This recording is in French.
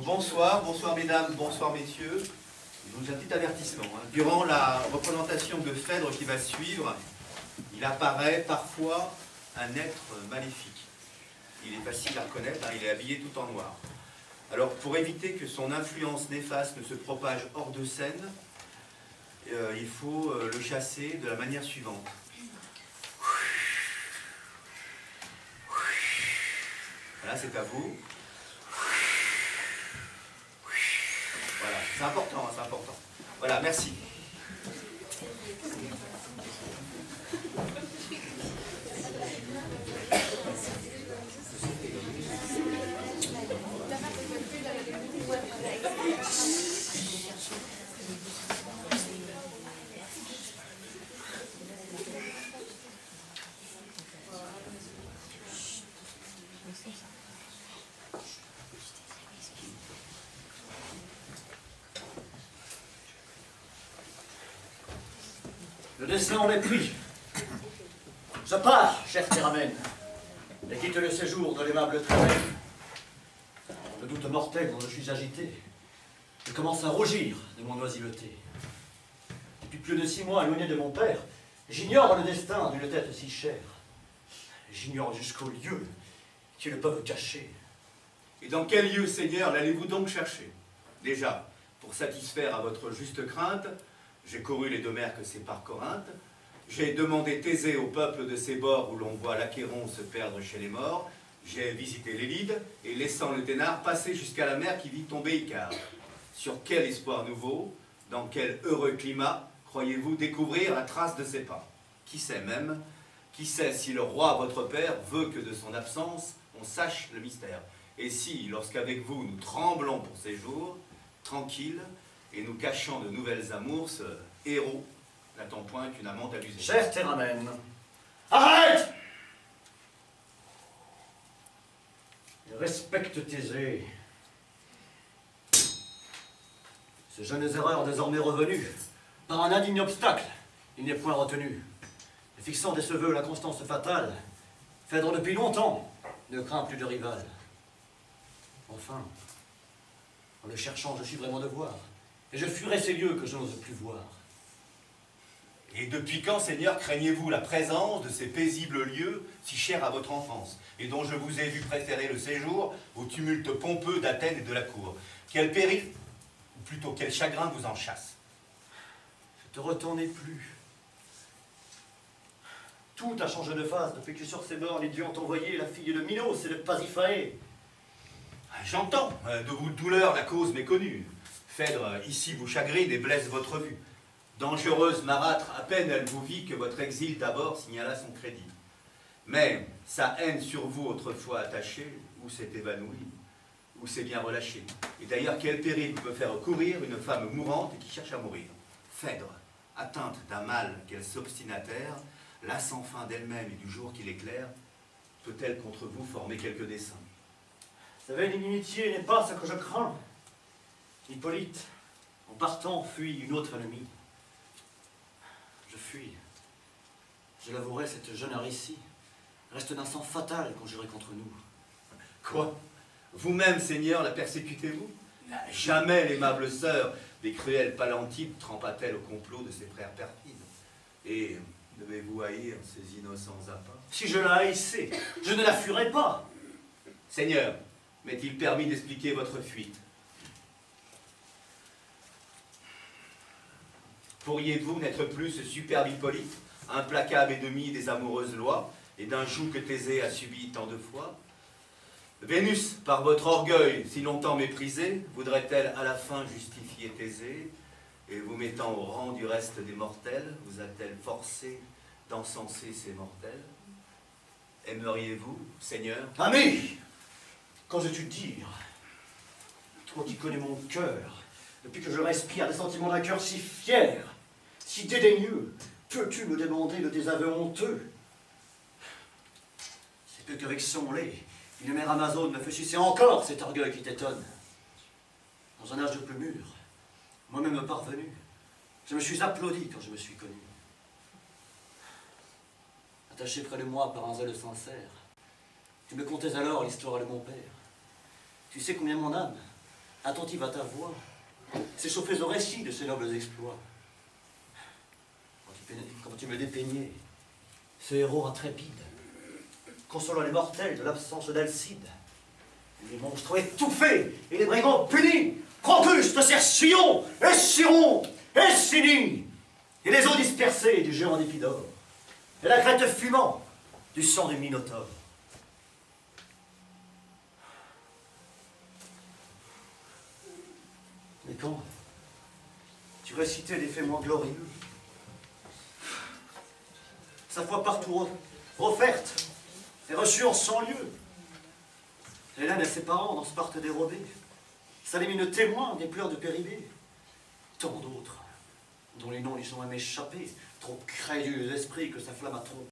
bonsoir mesdames, bonsoir messieurs. Je vous ai un petit avertissement. Durant la représentation de Phèdre qui va suivre, il apparaît parfois un être maléfique. Il est facile à reconnaître, il est habillé tout en noir. Alors pour éviter que son influence néfaste ne se propage hors de scène, il faut le chasser de la manière suivante. Voilà, c'est à vous. Voilà, c'est important, c'est important. Voilà, merci. Le destin en est pris. Je pars, cher Théramène, et quitte le séjour de l'aimable Théramène. Le doute mortel dont je suis agité, je commence à rougir de mon oisiveté. Depuis plus de 6 mois éloigné de mon père, j'ignore le destin d'une tête si chère. J'ignore jusqu'aux lieux qui le peuvent cacher. Et dans quel lieu, Seigneur, l'allez-vous donc chercher? Déjà, pour satisfaire à votre juste crainte, j'ai couru les 2 mers que séparent Corinthe, j'ai demandé Thésée au peuple de ces bords où l'on voit l'Achéron se perdre chez les morts, j'ai visité l'Élide et laissant le Ténare passer jusqu'à la mer qui vit tomber Icare. Sur quel espoir nouveau, dans quel heureux climat croyez-vous découvrir la trace de ses pas? Qui sait même, qui sait si le roi votre père veut que de son absence on sache le mystère? Et si, lorsqu'avec vous nous tremblons pour ces jours, tranquilles, et nous cachant de nouvelles amours, ce héros n'attend point qu'une amante abusée. Cher Théramène, arrête! Respecte Thésée. Ces jeunes erreurs désormais revenues, par un indigne obstacle, il n'est point retenu. Et fixant dès ce vœu la constance fatale, Phèdre depuis longtemps ne craint plus de rival. Enfin, en le cherchant, je suivrai mon devoir, et je fuirai ces lieux que je n'ose plus voir. Et depuis quand, Seigneur, craignez-vous la présence de ces paisibles lieux si chers à votre enfance, et dont je vous ai vu préférer le séjour au tumulte pompeux d'Athènes et de la cour? Quel péril, ou plutôt quel chagrin vous en chasse? Je te retournai plus. Tout a changé de face depuis que sur ces bords les dieux ont envoyé la fille de Minos et de Pasiphae. J'entends de vos douleurs la cause méconnue. Phèdre ici vous chagrine et blesse votre vue. Dangereuse marâtre, à peine elle vous vit que votre exil d'abord signala son crédit. Mais sa haine sur vous autrefois attachée, ou s'est évanouie, ou s'est bien relâchée. Et d'ailleurs, quel péril peut faire courir une femme mourante et qui cherche à mourir? Phèdre, atteinte d'un mal qu'elle s'obstine à taire, lasse enfin d'elle-même et du jour qui l'éclaire, peut-elle contre vous former quelque dessein? Sa vaine inimitié n'est pas ce que je crains. Hippolyte, en partant, fuit une autre ennemie. Je fuis. Je l'avouerai, cette jeune Aricie reste d'un sang fatal conjuré contre nous. Quoi? Vous-même, Seigneur, la persécutez-vous? Jamais l'aimable sœur des cruels Palantides trempa-t-elle au complot de ses frères perfides? Et devez-vous haïr ces innocents appas? Si je la haïssais, je ne la fuirais pas. Seigneur, m'est-il permis d'expliquer votre fuite? Pourriez-vous n'être plus ce superbe Hippolyte, implacable ennemi des amoureuses lois, et d'un joug que Thésée a subi tant de fois? Vénus, par votre orgueil si longtemps méprisé, voudrait-elle à la fin justifier Thésée, et vous mettant au rang du reste des mortels, vous a-t-elle forcé d'encenser ces mortels? Aimeriez-vous, Seigneur? Ami, qu'oses-tu dire? Toi qui connais mon cœur, depuis que je respire des sentiments d'un cœur si fier, si dédaigneux, peux-tu me demander le désaveu honteux? C'est peu qu'avec son lait, une mère Amazone me fait sucer encore cet orgueil qui t'étonne. Dans un âge de plus mûr, moi-même parvenu, je me suis applaudi quand je me suis connu. Attaché près de moi par un zèle sincère, tu me contais alors l'histoire de mon père. Tu sais combien mon âme, attentive à ta voix, s'échauffais au récit de ces nobles exploits. Quand tu me dépeignais, ce héros intrépide, consolant les mortels de l'absence d'Alcide, les monstres étouffés et les brigands punis, Procus, Sion, Chiron, Sini, et les eaux dispersées du géant d'Épidore, et la crête fumant du sang du Minotaure. Mais quand tu récitais des faits moins glorieux, sa foi partout offerte et reçue en 100 lieux, Hélène et ses parents dans Sparte dérobés, Salémine témoin des pleurs de Péribée, tant d'autres, dont les noms lui sont même échappés, trop crédules esprits que sa flamme a trompé.